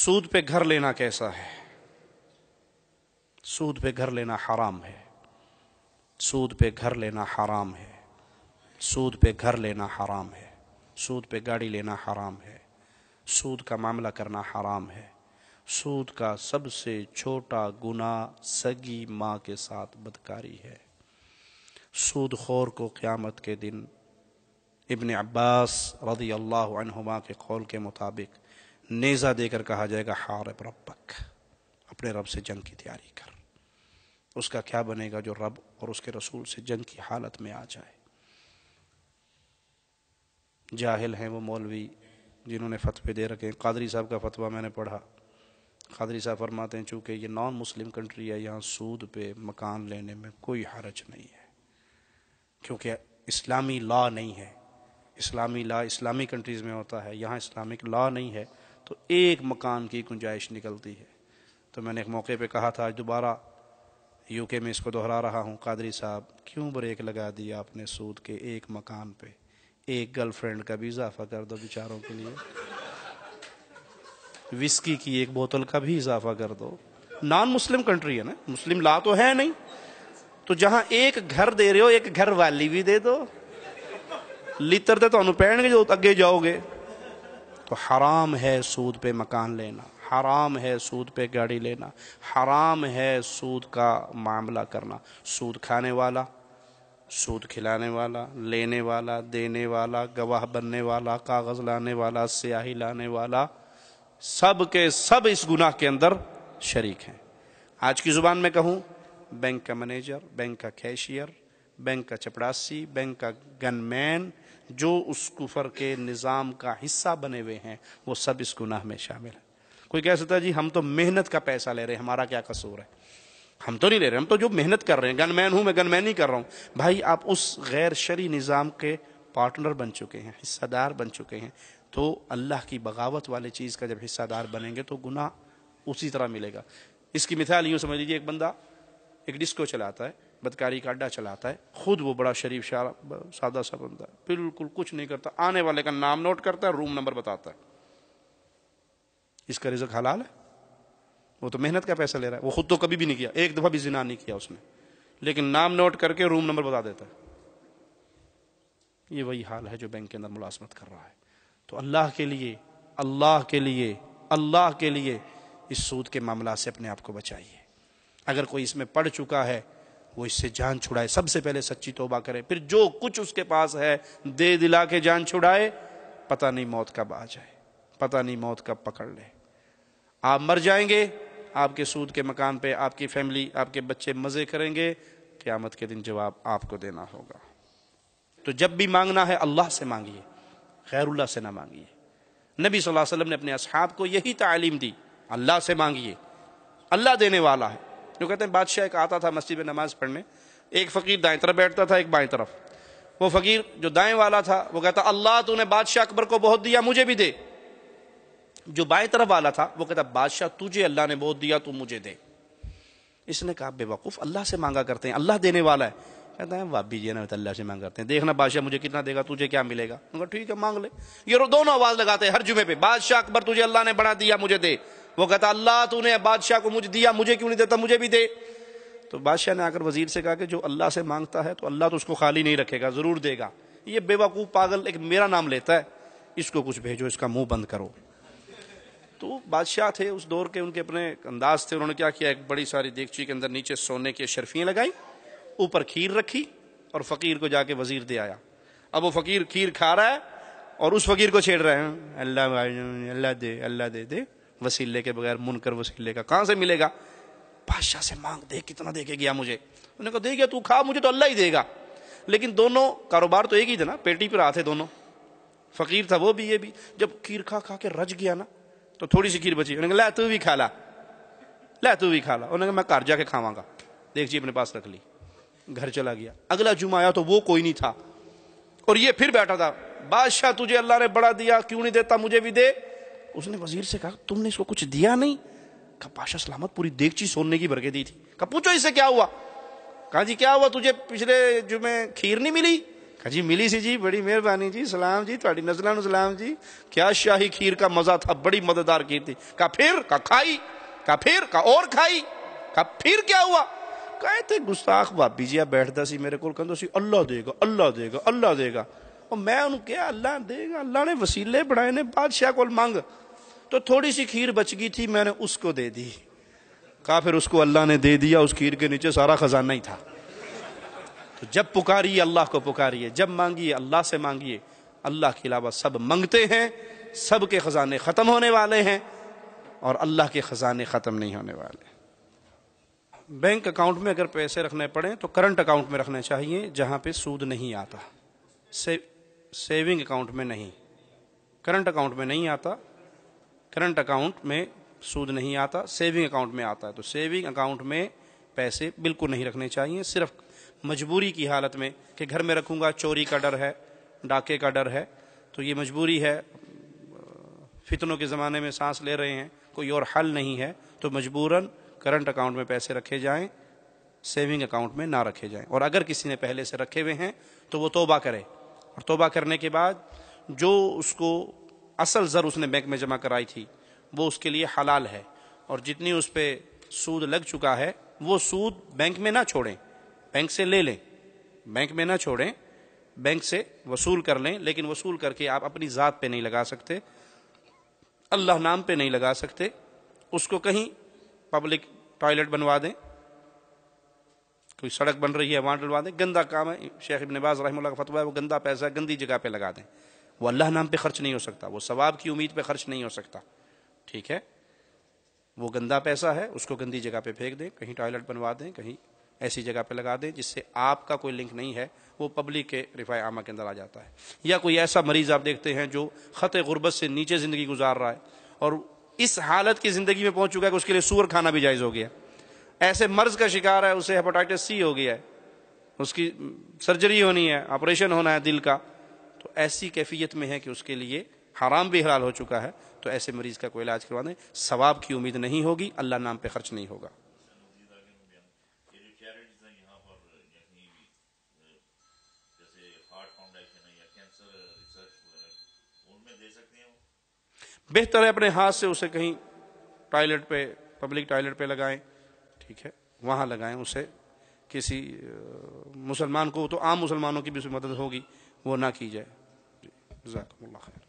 سود پہ گھر لینا کیسا ہے؟ سود پہ گھر لینا حرام ہے، سود پہ گھر لینا حرام ہے، سود پہ گھر لینا حرام ہے، سود پہ گاڑی لینا حرام ہے، سود کا معاملہ کرنا حرام ہے۔ سود کا سب سے چھوٹا گناہ سگی ماں کے ساتھ بدکاری ہے۔ سود خور کو قیامت کے دن ابن عباس رضی اللہ عنہما کے قول کے مطابق نیزہ دے کر کہا جائے گا حارب ربک، اپنے رب سے جنگ کی تیاری کر۔ اس کا کیا بنے گا جو رب اور اس کے رسول سے جنگ کی حالت میں آ جائے۔ جاہل ہیں وہ مولوی جنہوں نے فتوے دے رکھے ہیں۔ قادری صاحب کا فتویٰ میں نے پڑھا، قادری صاحب فرماتے ہیں چونکہ یہ نان مسلم کنٹری ہے، یہاں سود پہ مکان لینے میں کوئی حرج نہیں ہے، کیونکہ اسلامی لا نہیں ہے۔ اسلامی لا اسلامی کنٹریز میں ہوتا ہے، یہاں اسلامک لا نہیں ہے، تو ایک مکان کی گنجائش نکلتی ہے۔ تو میں نے ایک موقع پہ کہا تھا، آج دوبارہ یو کے میں اس کو دہرا رہا ہوں، قادری صاحب کیوں بریک لگا دیا آپ نے سود کے ایک مکان پہ؟ ایک گرل فرینڈ کا بھی اضافہ کر دو بیچاروں کے لیے، وسکی کی ایک بوتل کا بھی اضافہ کر دو۔ نان مسلم کنٹری ہے نا، مسلم لا تو ہے نہیں، تو جہاں ایک گھر دے رہے ہو ایک گھر والی بھی دے دو، لیتر دے تو انہوں پہن گے جو اگے جاؤ گے۔ تو حرام ہے سود پہ مکان لینا، حرام ہے سود پہ گاڑی لینا، حرام ہے سود کا معاملہ کرنا۔ سود کھانے والا، سود کھلانے والا، لینے والا، دینے والا، گواہ بننے والا، کاغذ لانے والا، سیاہی لانے والا، سب کے سب اس گناہ کے اندر شریک ہیں۔ آج کی زبان میں کہوں، بینک کا مینیجر، بینک کا کیشیئر، بینک کا چپڑاسی، بینک کا گن مین، جو اس کفر کے نظام کا حصہ بنے ہوئے ہیں، وہ سب اس گناہ میں شامل ہیں۔ کوئی کہہ سکتا ہے جی ہم تو محنت کا پیسہ لے رہے ہیں، ہمارا کیا قصور ہے؟ ہم تو نہیں لے رہے، ہم تو جو محنت کر رہے ہیں، گن مین ہوں میں، گن مین نہیں کر رہا ہوں۔ بھائی آپ اس غیر شرعی نظام کے پارٹنر بن چکے ہیں، حصہ دار بن چکے ہیں، تو اللہ کی بغاوت والے چیز کا جب حصہ دار بنیں گے تو گناہ اسی طرح ملے گا۔ اس کی مثال یوں سمجھ لیجیے، ایک بندہ ایک ڈسکو چلاتا ہے، بدکاری کا اڈا چلاتا ہے، خود وہ بڑا شریف سادہ سا بندہ ہے، بالکل کچھ نہیں کرتا، آنے والے کا نام نوٹ کرتا ہے، روم نمبر بتاتا ہے۔ اس کا رزق حلال ہے؟ وہ تو محنت کا پیسہ لے رہا ہے، وہ خود تو کبھی بھی نہیں کیا، ایک دفعہ بھی زنا نہیں کیا اس نے، لیکن نام نوٹ کر کے روم نمبر بتا دیتا ہے۔ یہ وہی حال ہے جو بینک کے اندر ملازمت کر رہا ہے۔ تو اللہ کے لیے، اللہ کے لیے، اللہ کے لیے اس سود کے معاملات سے اپنے آپ کو بچائیے۔ اگر کوئی اس میں پڑ چکا ہے وہ اس سے جان چھڑائے، سب سے پہلے سچی توبہ کرے، پھر جو کچھ اس کے پاس ہے دے دلا کے جان چھڑائے، پتہ نہیں موت کب آ جائے، پتہ نہیں موت کب پکڑ لے۔ آپ مر جائیں گے، آپ کے سود کے مکان پہ آپ کی فیملی، آپ کے بچے مزے کریں گے، قیامت کے دن جواب آپ کو دینا ہوگا۔ تو جب بھی مانگنا ہے اللہ سے مانگیے، غیر اللہ سے نہ مانگیے۔ نبی صلی اللہ علیہ وسلم نے اپنے اصحاب کو یہی تعلیم دی، اللہ سے مانگیے، اللہ دینے والا ہے۔ جو کہتے ہیں بادشاہ ایک آتا تھا مسجد میں نماز پڑھنے، ایک فقیر دائیں طرف بیٹھتا تھا، ایک بائیں طرف۔ وہ فقیر جو دائیں والا تھا وہ کہتا اللہ تو نے بادشاہ اکبر کو بہت دیا، مجھے بھی دے۔ جو بائیں طرف والا تھا وہ کہتا بادشاہ تجھے اللہ نے بہت دیا، تو مجھے دے۔ اس نے کہا بے وقوف، اللہ سے مانگا کرتے ہیں، اللہ دینے والا ہے۔ کہتا ہے وابی جی نا اللہ سے مانگ کرتے ہیں، دیکھنا بادشاہ مجھے کتنا دے گا، تجھے کیا ملے گا۔ کہا ٹھیک ہے مانگ لے۔ یہ دونوں آواز لگاتے ہیں ہر جمعے پہ، بادشاہ اکبر تجھے اللہ نے بڑا دیا، مجھے دے۔ وہ کہتا اللہ تو نے بادشاہ کو مجھے دیا، مجھے کیوں نہیں دیتا، مجھے بھی دے۔ تو بادشاہ نے آ کر وزیر سے کہا کہ جو اللہ سے مانگتا ہے تو اللہ تو اس کو خالی نہیں رکھے گا، ضرور دے گا۔ یہ بے وقوف پاگل ایک میرا نام لیتا ہے، اس کو کچھ بھیجو، اس کا منہ بند کرو۔ تو بادشاہ تھے اس دور کے، ان کے اپنے انداز تھے، انہوں نے کیا کیا، ایک بڑی ساری دیگچی کے اندر نیچے سونے کی شرفیاں لگائیں، اوپر کھیر رکھی، اور فقیر کو جا کے وزیر دے آیا۔ اب وہ فقیر کھیر کھا رہا ہے اور اس فقیر کو چھیڑ رہے ہیں، اللہ دے، اللہ دے دے، وسیلے کے بغیر، منکر وسیلے کا کہاں سے ملے گا؟ بادشاہ سے مانگ، دے کتنا دے کے گیا مجھے۔ انہوں نے کہا دے گیا تو کھا، مجھے تو اللہ ہی دے گا۔ لیکن دونوں کاروبار تو ایک ہی تھا نا، پیٹی پہ رہا تھے دونوں، فقیر تھا وہ بھی، یہ بھی۔ جب کھیر کھا کھا کے رج گیا نا تو تھوڑی سی کھیر بچی، انہوں نے کہا لا تو بھی کھا لا، لا تو بھی کھا لا۔ انہوں نے کہا میں گھر جا کے کھاواں گا، دیکھ جی اپنے پاس رکھ لی، گھر چلا گیا۔ اگلا جمعہ آیا تو وہ کوئی نہیں تھا، اور یہ پھر بیٹھا تھا، بادشاہ تجھے اللہ نے بڑا دیا، کیوں نہیں دیتا، مجھے بھی دے۔ اس نے وزیر سے کہا تم نے اس کو کچھ دیا نہیں؟ کہا بادشاہ سلامت پوری دیگچی سونے کی بھر کے دی تھی۔ کہا پوچھو اس سے کیا ہوا؟ کہا جی کیا ہوا، تجھے پچھلے جمعے کھیر نہیں ملی؟ کہا جی ملی سی جی، بڑی مہربانی جی، سلام جی، تھوڑی نزلہ نو سلام جی، کیا شاہی کھیر کا مزہ تھا، بڑی مزیدار کھیر تھی۔ کہا پھر؟ کہا کھائی۔ کہا پھر؟ کہا اور کھائی۔ کہا پھر کیا ہوا؟ کہتے گستاخ بابی جی بیٹھتا سی میرے کو کہندا سی اللہ دے گا، اللہ دے گا، اللہ دے گا۔ اور میں انہوں کیا اللہ دے گا، اللہ نے وسیلے بڑھائے نے، بادشاہ کو مانگ۔ تو تھوڑی سی کھیر بچ گئی تھی، میں نے اس کو دے دی۔ کہا پھر اس کو اللہ نے دے دیا، اس کھیر کے نیچے سارا خزانہ ہی تھا۔ تو جب پکاریے اللہ کو پکاریے، جب مانگیے اللہ سے مانگیے، اللہ کے علاوہ سب منگتے ہیں، سب کے خزانے ختم ہونے والے ہیں اور اللہ کے خزانے ختم نہیں ہونے والے۔ بینک اکاؤنٹ میں اگر پیسے رکھنے پڑیں تو کرنٹ اکاؤنٹ میں رکھنے چاہیے جہاں پہ سود نہیں آتا، سیونگ اکاؤنٹ میں نہیں، کرنٹ اکاؤنٹ میں نہیں آتا، کرنٹ اکاؤنٹ میں سود نہیں آتا، سیونگ اکاؤنٹ میں آتا ہے۔ تو سیونگ اکاؤنٹ میں پیسے بالکل نہیں رکھنے چاہیے، صرف مجبوری کی حالت میں کہ گھر میں رکھوں گا چوری کا ڈر ہے، ڈاکے کا ڈر ہے، تو یہ مجبوری ہے، فتنوں کے زمانے میں سانس لے رہے ہیں، کوئی اور حل نہیں ہے، تو مجبوراً کرنٹ اکاؤنٹ میں پیسے رکھے جائیں، سیونگ اکاؤنٹ میں نہ رکھے جائیں۔ اور اگر کسی نے پہلے سے رکھے ہوئے ہیں تو وہ توبہ کرے، اور توبہ کرنے کے بعد جو اس کو اصل زر اس نے بینک میں جمع کرائی تھی وہ اس کے لیے حلال ہے، اور جتنی اس پہ سود لگ چکا ہے وہ سود بینک میں نہ چھوڑیں، بینک سے لے لیں، بینک میں نہ چھوڑیں، بینک سے وصول کر لیں، لیکن وصول کر کے آپ اپنی ذات پہ نہیں لگا سکتے، اللہ نام پہ نہیں لگا سکتے، اس کو کہیں پبلک ٹوائلٹ بنوا دیں، کوئی سڑک بن رہی ہے وہاں ڈلوا دیں، گندا کام ہے، شیخ ابن باز رحمہ اللہ کا فتویٰ ہے، وہ گندا پیسہ گندی جگہ پہ لگا دیں، وہ اللہ نام پہ خرچ نہیں ہو سکتا، وہ ثواب کی امید پہ خرچ نہیں ہو سکتا، ٹھیک ہے، وہ گندا پیسہ ہے، اس کو گندی جگہ پہ پھینک دیں، کہیں ٹوائلٹ بنوا دیں، کہیں ایسی جگہ پہ لگا دیں جس سے آپ کا کوئی لنک نہیں ہے، وہ پبلک کے رفاع عامہ کے اندر آ جاتا ہے۔ یا کوئی ایسا مریض آپ دیکھتے ہیں جو خط غربت سے نیچے زندگی گزار رہا ہے اور اس حالت کی زندگی میں پہنچ چکا ہے کہ اس کے لیے سور کھانا بھی جائز ہو گیا، ایسے مرض کا شکار ہے، اسے ہیپاٹائٹس سی ہو گیا ہے، اس کی سرجری ہونی ہے، آپریشن ہونا ہے دل کا، تو ایسی کیفیت میں ہے کہ اس کے لیے حرام بھی حلال ہو چکا ہے، تو ایسے مریض کا کوئی علاج کروا دیں، ثواب کی امید نہیں ہوگی، اللہ نام پہ خرچ نہیں ہوگا۔ بہتر ہے اپنے ہاتھ سے اسے کہیں ٹوائلٹ پہ، پبلک ٹوائلٹ پہ لگائیں، ٹھیک ہے، وہاں لگائیں، اسے کسی مسلمان کو، تو عام مسلمانوں کی بھی اس میں مدد ہوگی، وہ نہ کی جائے۔ جزاکم اللہ خیر۔